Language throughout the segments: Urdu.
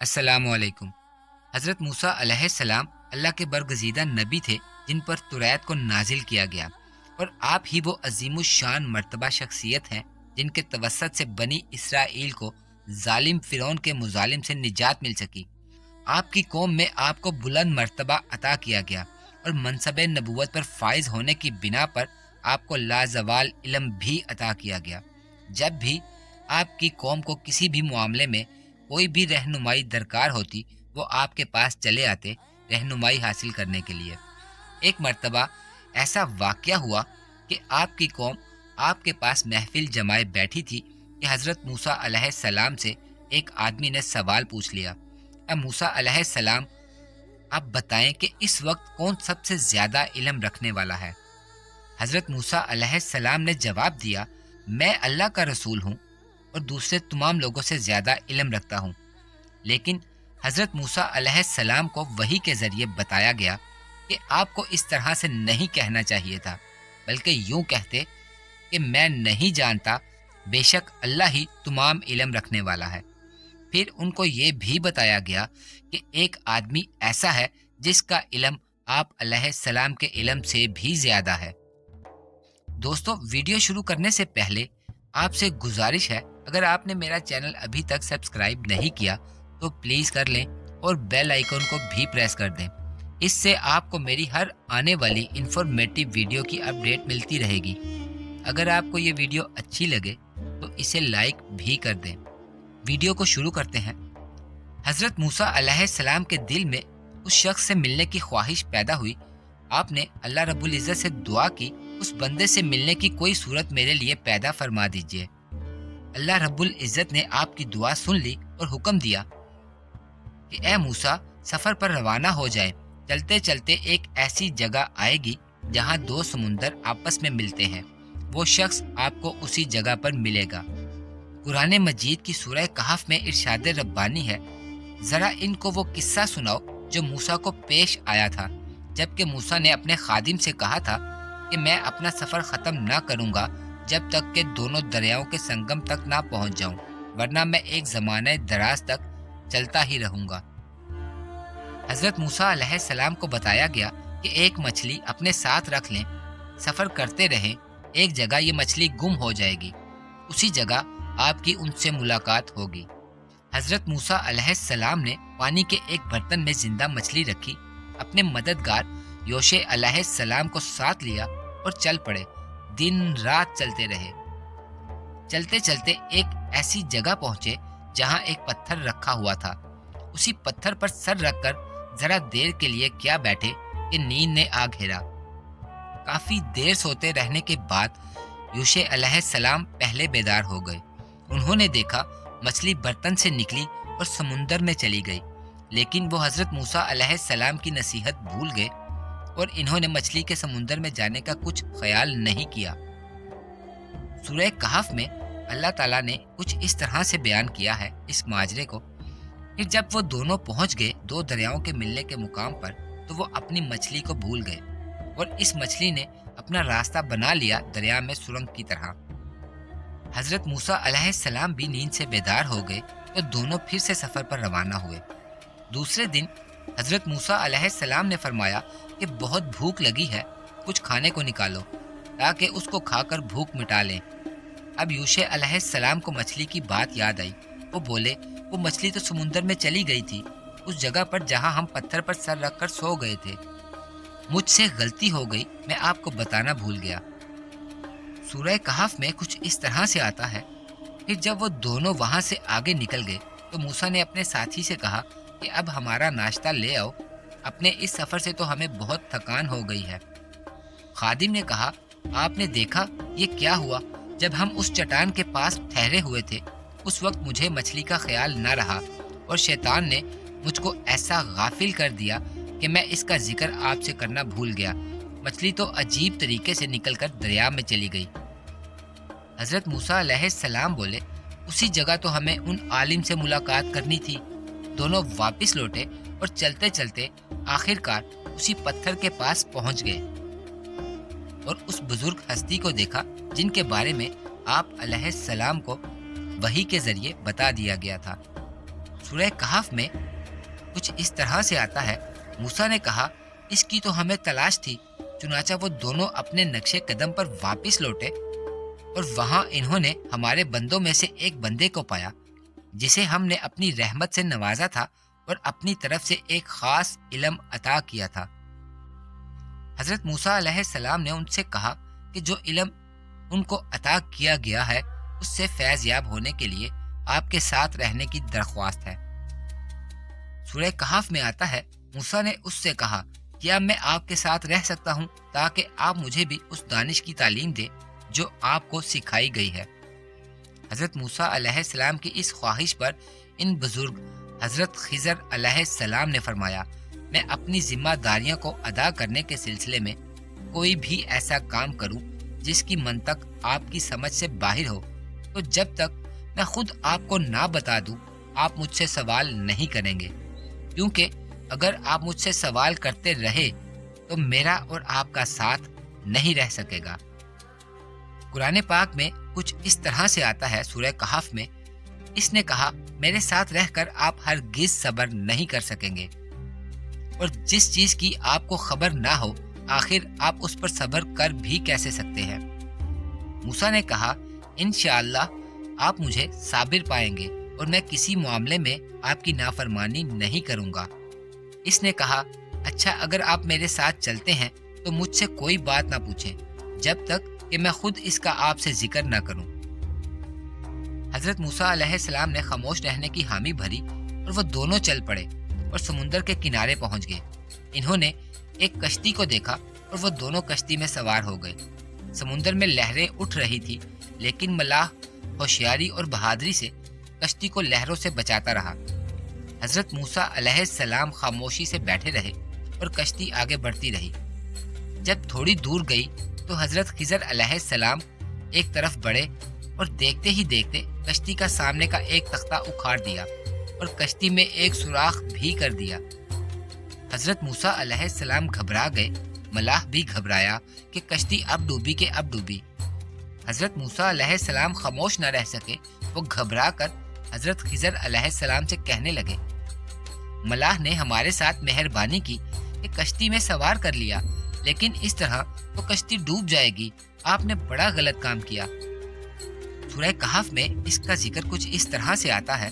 السلام علیکم۔ حضرت موسیٰ علیہ السلام اللہ کے برگزیدہ نبی تھے جن پر تورات کو نازل کیا گیا، اور آپ ہی وہ عظیم الشان مرتبہ شخصیت ہیں جن کے توسط سے بنی اسرائیل کو ظالم فرعون کے مظالم سے نجات مل سکی۔ آپ کی قوم میں آپ کو بلند مرتبہ عطا کیا گیا اور منصب نبوت پر فائز ہونے کی بنا پر آپ کو لازوال علم بھی عطا کیا گیا۔ جب بھی آپ کی قوم کو کسی بھی معاملے میں کوئی بھی رہنمائی درکار ہوتی، وہ آپ کے پاس چلے آتے رہنمائی حاصل کرنے کے لیے۔ ایک مرتبہ ایسا واقعہ ہوا کہ آپ کی قوم آپ کے پاس محفل جمائے بیٹھی تھی کہ حضرت موسیٰ علیہ السلام سے ایک آدمی نے سوال پوچھ لیا، اے موسیٰ علیہ السلام، آپ بتائیں کہ اس وقت کون سب سے زیادہ علم رکھنے والا ہے؟ حضرت موسیٰ علیہ السلام نے جواب دیا، میں اللہ کا رسول ہوں اور دوسرے تمام لوگوں سے زیادہ علم رکھتا ہوں۔ لیکن حضرت موسیٰ علیہ السلام کو وحی کے ذریعے بتایا گیا کہ آپ کو اس طرح سے نہیں کہنا چاہیے تھا، بلکہ یوں کہتے کہ میں نہیں جانتا، بے شک اللہ ہی تمام علم رکھنے والا ہے۔ پھر ان کو یہ بھی بتایا گیا کہ ایک آدمی ایسا ہے جس کا علم آپ علیہ السلام کے علم سے بھی زیادہ ہے۔ دوستو، ویڈیو شروع کرنے سے پہلے آپ سے گزارش ہے، اگر آپ نے میرا چینل ابھی تک سبسکرائب نہیں کیا تو پلیز کر لیں اور بیل آئیکن کو بھی پریس کر دیں۔ اس سے آپ کو میری ہر آنے والی انفارمیٹیو ویڈیو کی اپڈیٹ ملتی رہے گی۔ اگر آپ کو یہ ویڈیو اچھی لگے تو اسے لائک بھی کر دیں۔ ویڈیو کو شروع کرتے ہیں۔ حضرت موسیٰ علیہ السلام کے دل میں اس شخص سے ملنے کی خواہش پیدا ہوئی۔ آپ نے اللہ رب العزت سے دعا کی، اس بندے سے ملنے کی کوئی صورت میرے لیے پیدا فرما دیجیے۔ اللہ رب العزت نے آپ کی دعا سن لی اور حکم دیا کہ اے موسیٰ، سفر پر روانہ ہو جائیں۔ چلتے چلتے ایک ایسی جگہ آئے گی جہاں دو سمندر آپس میں ملتے ہیں، وہ شخص آپ کو اسی جگہ پر ملے گا۔ قرآن مجید کی سورہ کہف میں ارشاد ربانی ہے، ذرا ان کو وہ قصہ سناؤ جو موسیٰ کو پیش آیا تھا، جبکہ موسیٰ نے اپنے خادم سے کہا تھا کہ میں اپنا سفر ختم نہ کروں گا جب تک کہ دونوں دریاؤں کے سنگم تک نہ پہنچ جاؤں، ورنہ میں ایک زمانہ دراز تک چلتا ہی رہوں گا۔ حضرت موسیٰ علیہ السلام کو بتایا گیا کہ ایک مچھلی اپنے ساتھ رکھ لیں، سفر کرتے رہیں، ایک جگہ یہ مچھلی گم ہو جائے گی، اسی جگہ آپ کی ان سے ملاقات ہوگی۔ حضرت موسیٰ علیہ السلام نے پانی کے ایک برتن میں زندہ مچھلی رکھی، اپنے مددگار یوشع علیہ السلام کو ساتھ لیا اور چل پڑے۔ دن رات چلتے رہے۔ چلتے چلتے ایک ایسی جگہ پہنچے جہاں ایک پتھر رکھا ہوا تھا۔ اسی پتھر پر سر رکھ کر ذرا دیر کے لیے کیا بیٹھے کہ نیند نے آ گھیرا۔ کافی دیر سوتے رہنے کے بعد یوشع علیہ السلام پہلے بیدار ہو گئے۔ انہوں نے دیکھا مچھلی برتن سے نکلی اور سمندر میں چلی گئی، لیکن وہ حضرت موسیٰ علیہ السلام کی نصیحت بھول گئے اور انہوں نے مچھلی کے سمندر میں جانے کا کچھ خیال نہیں کیا۔ سورہ کہف میں اللہ تعالیٰ نے کچھ اس طرح سے بیان کیا ہے اس ماجرے کو کہ جب وہ دونوں پہنچ گئے دو دریاؤں کے ملنے کے مقام پر، تو وہ اپنی مچھلی کو بھول گئے اور اس مچھلی نے اپنا راستہ بنا لیا دریا میں سرنگ کی طرح۔ حضرت موسیٰ علیہ السلام بھی نیند سے بیدار ہو گئے تو دونوں پھر سے سفر پر روانہ ہوئے۔ دوسرے دن حضرت موسیٰ علیہ السلام نے فرمایا کہ بہت بھوک لگی ہے، کچھ کھانے کو نکالو تاکہ اس کو کھا کر بھوک مٹا لیں۔ اب یوشع علیہ السلام کو مچھلی کی بات یاد آئی۔ وہ بولے، وہ مچھلی تو سمندر میں چلی گئی تھی، اس جگہ پر جہاں ہم پتھر پر سر رکھ کر سو گئے تھے۔ مجھ سے غلطی ہو گئی، میں آپ کو بتانا بھول گیا۔ سورہ کہف میں کچھ اس طرح سے آتا ہے کہ جب وہ دونوں وہاں سے آگے نکل گئے تو موسیٰ نے اپنے ساتھی سے کہا کہ اب ہمارا ناشتہ لے آؤ، اپنے اس سفر سے تو ہمیں بہت تھکان ہو گئی ہے۔ خادم نے کہا، آپ نے دیکھا یہ کیا ہوا؟ جب ہم اس چٹان کے پاس ٹھہرے ہوئے تھے اس وقت مجھے مچھلی کا خیال نہ رہا اور شیطان نے مجھ کو ایسا غافل کر دیا کہ میں اس کا ذکر آپ سے کرنا بھول گیا۔ مچھلی تو عجیب طریقے سے نکل کر دریا میں چلی گئی۔ حضرت موسیٰ علیہ السلام بولے، اسی جگہ تو ہمیں ان عالم سے ملاقات کرنی تھی۔ دونوں واپس لوٹے اور چلتے چلتے آخر کار اسی پتھر کے پاس پہنچ گئے اور اس بزرگ ہستی کو دیکھا جن کے بارے میں آپ علیہ السلام کو وحی کے ذریعے بتا دیا گیا تھا۔ سورہ کہف میں کچھ اس طرح سے آتا ہے، موسیٰ نے کہا اس کی تو ہمیں تلاش تھی، چنانچہ وہ دونوں اپنے نقش قدم پر واپس لوٹے اور وہاں انہوں نے ہمارے بندوں میں سے ایک بندے کو پایا جسے ہم نے اپنی رحمت سے نوازا تھا اور اپنی طرف سے ایک خاص علم عطا کیا تھا۔ حضرت موسیٰ علیہ السلام نے ان سے کہا کہ جو علم ان کو عطا کیا گیا ہے اس سے فیض یاب ہونے کے لیے آپ کے ساتھ رہنے کی درخواست ہے۔ سورہ کہف میں آتا ہے، موسیٰ نے اس سے کہا کیا میں آپ کے ساتھ رہ سکتا ہوں تاکہ آپ مجھے بھی اس دانش کی تعلیم دیں جو آپ کو سکھائی گئی ہے۔ حضرت موسیٰ علیہ السلام کی اس خواہش پر ان بزرگ حضرت خضر علیہ السلام نے فرمایا، میں اپنی ذمہ داریوں کو ادا کرنے کے سلسلے میں کوئی بھی ایسا کام کروں جس کی منطق آپ کی سمجھ سے باہر ہو تو جب تک میں خود آپ کو نہ بتا دوں آپ مجھ سے سوال نہیں کریں گے، کیونکہ اگر آپ مجھ سے سوال کرتے رہے تو میرا اور آپ کا ساتھ نہیں رہ سکے گا۔ قرآن پاک میں کچھ اس طرح سے آتا ہے، سورہ کہف میں اس نے کہا میرے ساتھ رہ کر آپ ہرگز صبر نہیں کر سکیں گے، اور جس چیز کی آپ کو خبر نہ ہو آخر آپ اس پر صبر کر بھی کیسے سکتے ہیں؟ موسیٰ نے کہا انشاءاللہ آپ مجھے صابر پائیں گے اور میں کسی معاملے میں آپ کی نافرمانی نہیں کروں گا۔ اس نے کہا اچھا اگر آپ میرے ساتھ چلتے ہیں تو مجھ سے کوئی بات نہ پوچھیں جب تک کہ میں خود اس کا آپ سے ذکر نہ کروں۔ حضرت موسیٰ علیہ السلام نے خاموش رہنے کی حامی بھری اور وہ دونوں چل پڑے اور سمندر کے کنارے پہنچ گئے۔ انہوں نے ایک کشتی کو دیکھا اور وہ دونوں کشتی میں سوار ہو گئے۔ سمندر میں لہریں اٹھ رہی تھی لیکن ملاح ہوشیاری اور بہادری سے کشتی کو لہروں سے بچاتا رہا۔ حضرت موسیٰ علیہ السلام خاموشی سے بیٹھے رہے اور کشتی آگے بڑھتی رہی۔ جب تھوڑی دور گئی تو حضرت خضر علیہ السلام ایک طرف بڑھے اور دیکھتے ہی دیکھتے کشتی کا سامنے کا ایک تختہ اکھاڑ دیا اور کشتی میں ایک سوراخ بھی کر دیا۔ حضرت موسیٰ علیہ السلام گھبرا گئے، ملاح بھی گھبرایا کہ کشتی اب ڈوبی کہ اب ڈوبی۔ حضرت موسیٰ علیہ السلام خاموش نہ رہ سکے، وہ گھبرا کر حضرت خضر علیہ السلام سے کہنے لگے ملاح نے ہمارے ساتھ مہربانی کی کہ کشتی میں سوار کر لیا، لیکن اس طرح تو کشتی ڈوب جائے گی، آپ نے بڑا غلط کام کیا۔ سورہ کہف میں اس کا ذکر کچھ اس طرح سے آتا ہے،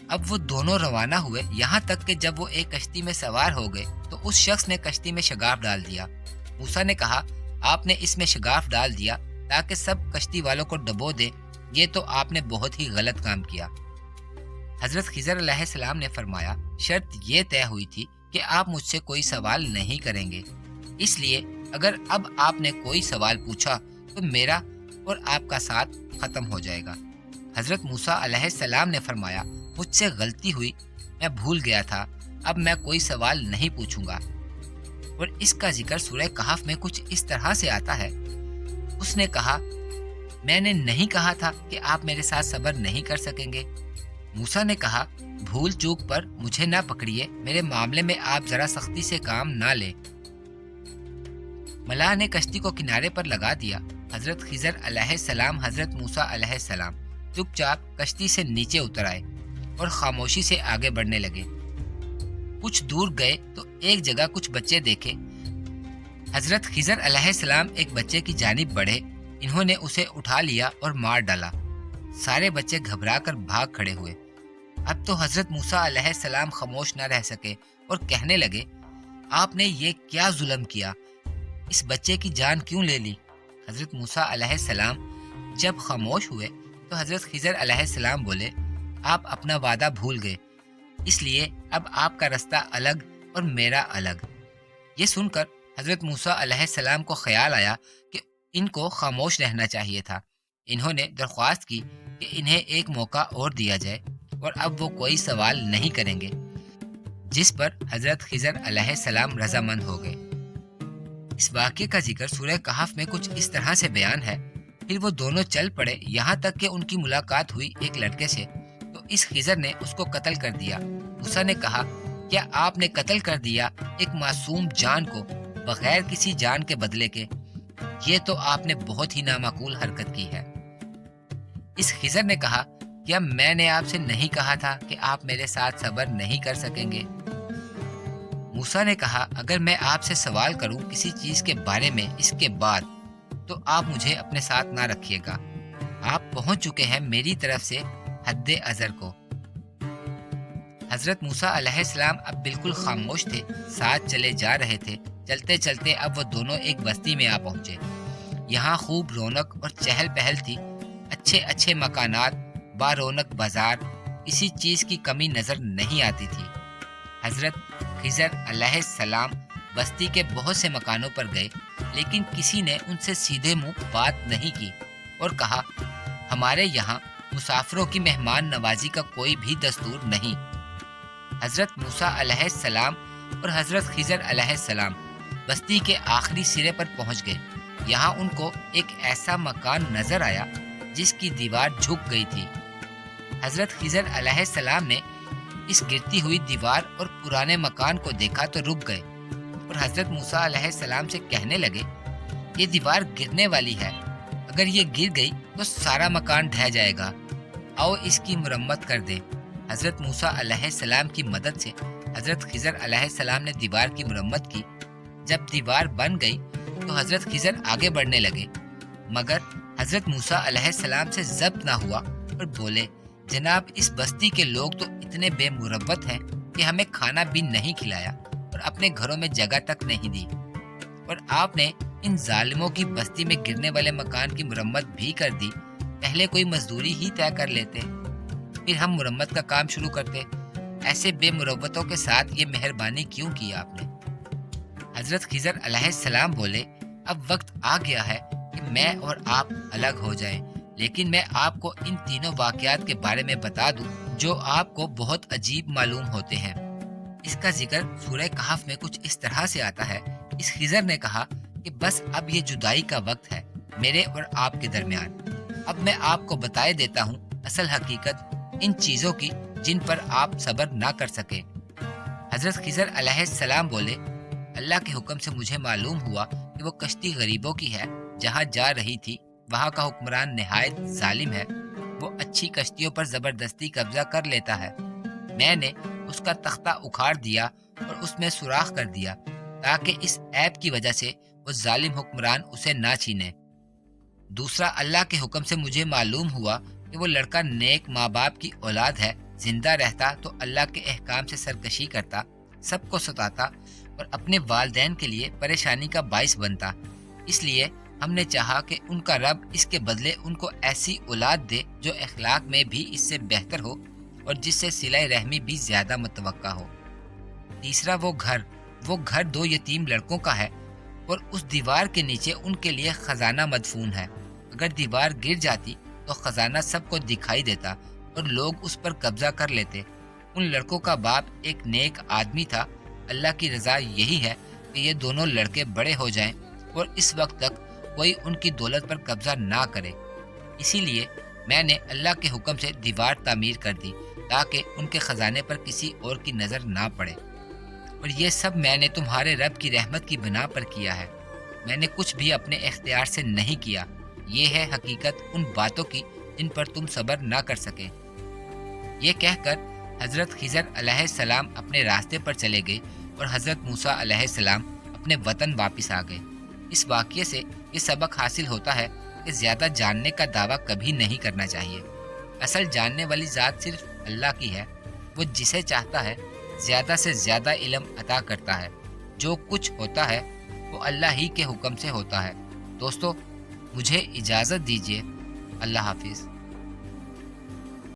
اب وہ دونوں روانہ ہوئے یہاں تک کہ جب وہ ایک کشتی میں سوار ہو گئے تو اس شخص نے کشتی میں شگاف ڈال دیا۔ موسیٰ نے کہا آپ نے اس میں شگاف ڈال دیا تاکہ سب کشتی والوں کو ڈبو دے، یہ تو آپ نے بہت ہی غلط کام کیا۔ حضرت خضر علیہ السلام نے فرمایا شرط یہ طے ہوئی تھی کہ آپ مجھ سے کوئی سوال نہیں کریں گے، اس لیے اگر اب آپ نے کوئی سوال پوچھا تو میرا اور آپ کا ساتھ ختم ہو جائے گا۔ حضرت موسیٰ علیہ السلام نے فرمایا مجھ سے غلطی ہوئی، میں بھول گیا تھا، اب میں کوئی سوال نہیں پوچھوں گا۔ اور اس کا ذکر سورہ کہف میں کچھ اس طرح سے آتا ہے، اس نے کہا میں نے نہیں کہا تھا کہ آپ میرے ساتھ صبر نہیں کر سکیں گے۔ موسیٰ نے کہا بھول چوک پر مجھے نہ پکڑیے، میرے معاملے میں آپ ذرا سختی سے کام نہ لیں۔ ملاح نے کشتی کو کنارے پر لگا دیا۔ حضرت خضر علیہ السلام حضرت موسیٰ علیہ السلام چپ چاپ کشتی سے نیچے اتر آئے اور خاموشی سے آگے بڑھنے لگے۔ کچھ دور گئے تو ایک جگہ کچھ بچے دیکھے۔ حضرت خضر علیہ السلام ایک بچے کی جانب بڑھے، انہوں نے اسے اٹھا لیا اور مار ڈالا۔ سارے بچے گھبرا کر بھاگ کھڑے ہوئے۔ اب تو حضرت موسیٰ علیہ السلام خاموش نہ رہ سکے اور کہنے لگے آپ نے یہ کیا ظلم کیا، اس بچے کی جان کیوں لے لی؟ حضرت موسیٰ علیہ السلام جب خاموش ہوئے تو حضرت خضر علیہ السلام بولے آپ اپنا وعدہ بھول گئے، اس لیے اب آپ کا رستہ الگ اور میرا الگ۔ یہ سن کر حضرت موسیٰ علیہ السلام کو خیال آیا کہ ان کو خاموش رہنا چاہیے تھا۔ انہوں نے درخواست کی کہ انہیں ایک موقع اور دیا جائے اور اب وہ کوئی سوال نہیں کریں گے، جس پر حضرت خضر علیہ السلام رضامند ہو گئے۔ اس واقعے کا ذکر سورہ کہف میں کچھ اس طرح سے بیان ہے، پھر وہ دونوں چل پڑے یہاں تک کہ ان کی ملاقات ہوئی ایک لڑکے سے، تو اس خضر نے اس کو قتل کر دیا۔ موسیٰ نے کہا کیا آپ نے قتل کر دیا ایک معصوم جان کو بغیر کسی جان کے بدلے کے؟ یہ تو آپ نے بہت ہی نامعقول حرکت کی ہے۔ اس خضر نے کہا کیا میں نے آپ سے نہیں کہا تھا کہ آپ میرے ساتھ صبر نہیں کر سکیں گے؟ موسیٰ نے کہا، اگر میں آپ سے سوال کروں کسی چیز کے بارے میں اس کے بعد، تو آپ مجھے اپنے ساتھ نہ رکھیے گا۔ آپ پہنچ چکے ہیں میری طرف سے حد اظہر کو۔ حضرت موسیٰ علیہ السلام اب بالکل خاموش تھے، ساتھ چلے جا رہے تھے۔ چلتے چلتے اب وہ دونوں ایک بستی میں آ پہنچے۔ یہاں خوب رونق اور چہل پہل تھی، اچھے اچھے مکانات، با رونق بازار، کسی چیز کی کمی نظر نہیں آتی تھی۔ حضرت خضر علیہ السلام بستی کے بہت سے مکانوں پر گئے، لیکن کسی نے ان سے سیدھے منہ بات نہیں کی اور کہا، ہمارے یہاں مسافروں کی مہمان نوازی کا کوئی بھی دستور نہیں۔ حضرت موسیٰ علیہ السلام اور حضرت خضر علیہ السلام بستی کے آخری سرے پر پہنچ گئے۔ یہاں ان کو ایک ایسا مکان نظر آیا جس کی دیوار جھک گئی تھی۔ حضرت خضر علیہ السلام نے اس گرتی ہوئی دیوار اور پرانے مکان کو دیکھا تو رک گئے اور حضرت موسیٰ علیہ السلام سے کہنے لگے، یہ دیوار گرنے والی ہے، اگر یہ گر گئی تو سارا مکان ڈھہ جائے گا، آؤ اس کی مرمت کر دیں۔ حضرت موسیٰ علیہ السلام کی مدد سے حضرت خضر علیہ السلام نے دیوار کی مرمت کی۔ جب دیوار بن گئی تو حضرت خضر آگے بڑھنے لگے، مگر حضرت موسیٰ علیہ السلام سے ضبط نہ ہوا اور بولے، جناب اس بستی کے لوگ تو اتنے بے مروت ہیں کہ ہمیں کھانا بھی نہیں کھلایا اور اپنے گھروں میں جگہ تک نہیں دی، اور آپ نے ان ظالموں کی بستی میں گرنے والے مکان کی مرمت بھی کر دی۔ پہلے کوئی مزدوری ہی طے کر لیتے، پھر ہم مرمت کا کام شروع کرتے۔ ایسے بے مروتوں کے ساتھ یہ مہربانی کیوں کی آپ نے؟ حضرت خضر علیہ السلام بولے، اب وقت آ گیا ہے کہ میں اور آپ الگ ہو جائیں، لیکن میں آپ کو ان تینوں واقعات کے بارے میں بتا دوں جو آپ کو بہت عجیب معلوم ہوتے ہیں۔ اس کا ذکر سورہ کہف میں کچھ اس طرح سے آتا ہے، اس خضر نے کہا کہ بس اب یہ جدائی کا وقت ہے میرے اور آپ کے درمیان۔ اب میں آپ کو بتائے دیتا ہوں اصل حقیقت ان چیزوں کی جن پر آپ صبر نہ کر سکے۔ حضرت خضر علیہ السلام بولے، اللہ کے حکم سے مجھے معلوم ہوا کہ وہ کشتی غریبوں کی ہے، جہاں جا رہی تھی وہاں کا حکمران نہایت ظالم ہے، وہ اچھی کشتیوں پر زبردستی قبضہ کر لیتا ہے۔ میں نے اس کا تختہ اکھاڑ دیا اور اس میں سوراخ کر دیا تاکہ اس عیب کی وجہ سے وہ ظالم حکمران اسے نہ چھینے۔ دوسرا، اللہ کے حکم سے مجھے معلوم ہوا کہ وہ لڑکا نیک ماں باپ کی اولاد ہے، زندہ رہتا تو اللہ کے احکام سے سرکشی کرتا، سب کو ستاتا اور اپنے والدین کے لیے پریشانی کا باعث بنتا۔ اس لیے ہم نے چاہا کہ ان کا رب اس کے بدلے ان کو ایسی اولاد دے جو اخلاق میں بھی اس سے بہتر ہو اور جس سے صلہ رحمی بھی زیادہ متوقع ہو۔ تیسرا، وہ گھر 2 یتیم لڑکوں کا ہے اور اس دیوار کے نیچے ان کے لیے خزانہ مدفون ہے۔ اگر دیوار گر جاتی تو خزانہ سب کو دکھائی دیتا اور لوگ اس پر قبضہ کر لیتے۔ ان لڑکوں کا باپ ایک نیک آدمی تھا۔ اللہ کی رضا یہی ہے کہ یہ دونوں لڑکے بڑے ہو جائیں اور اس وقت تک کوئی ان کی دولت پر قبضہ نہ کرے۔ اسی لیے میں نے اللہ کے حکم سے دیوار تعمیر کر دی تاکہ ان کے خزانے پر کسی اور کی نظر نہ پڑے، اور یہ سب میں نے تمہارے رب کی رحمت کی بنا پر کیا ہے، میں نے کچھ بھی اپنے اختیار سے نہیں کیا۔ یہ ہے حقیقت ان باتوں کی جن پر تم صبر نہ کر سکے۔ یہ کہہ کر حضرت خضر علیہ السلام اپنے راستے پر چلے گئے اور حضرت موسیٰ علیہ السلام اپنے وطن واپس آ گئے۔ اس واقعے سے یہ سبق حاصل ہوتا ہے کہ زیادہ جاننے کا دعویٰ کبھی نہیں کرنا چاہیے۔ اصل جاننے والی ذات صرف اللہ کی ہے، وہ جسے چاہتا ہے زیادہ سے زیادہ علم عطا کرتا ہے۔ جو کچھ ہوتا ہے وہ اللہ ہی کے حکم سے ہوتا ہے۔ دوستو، مجھے اجازت دیجیے۔ اللہ حافظ۔